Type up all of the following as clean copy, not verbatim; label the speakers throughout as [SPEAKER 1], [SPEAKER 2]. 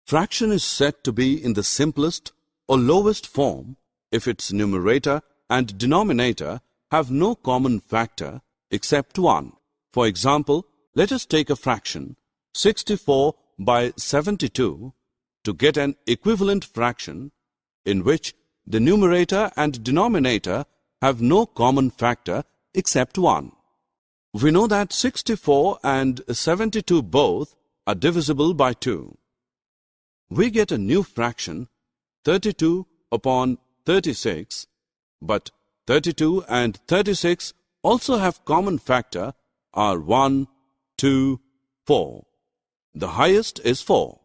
[SPEAKER 1] Fraction is said to be in the simplest or lowest form if its numerator and denominator have no common factor except 1. For example, let us take a fraction 64 by 72 to get an equivalent fraction in which the numerator and denominator have no common factor except 1. We know that 64 and 72 both are divisible by 2. We get a new fraction 32 upon 36, but 32 and 36 also have common factor are 1, 2, 4. The highest is 4.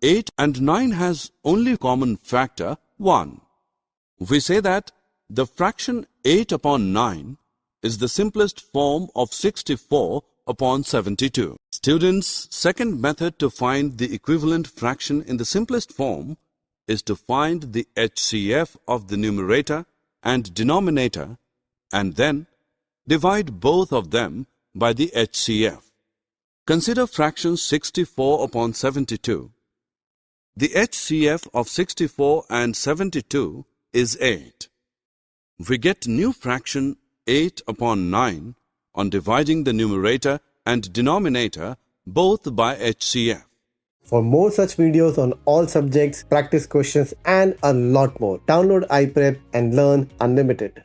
[SPEAKER 1] 8 and 9 has only common factor 1. We say that the fraction 8 upon 9 is the simplest form of 64 upon 72. Students, second method to find the equivalent fraction in the simplest form is to find the HCF of the numerator and denominator and then divide both of them by the HCF. Consider fraction 64 upon 72. The HCF of 64 and 72 is 8. We get new fraction 8 upon 9 on dividing the numerator and denominator both by HCF.
[SPEAKER 2] For more such videos on all subjects, practice questions and a lot more, download Iprep and learn unlimited.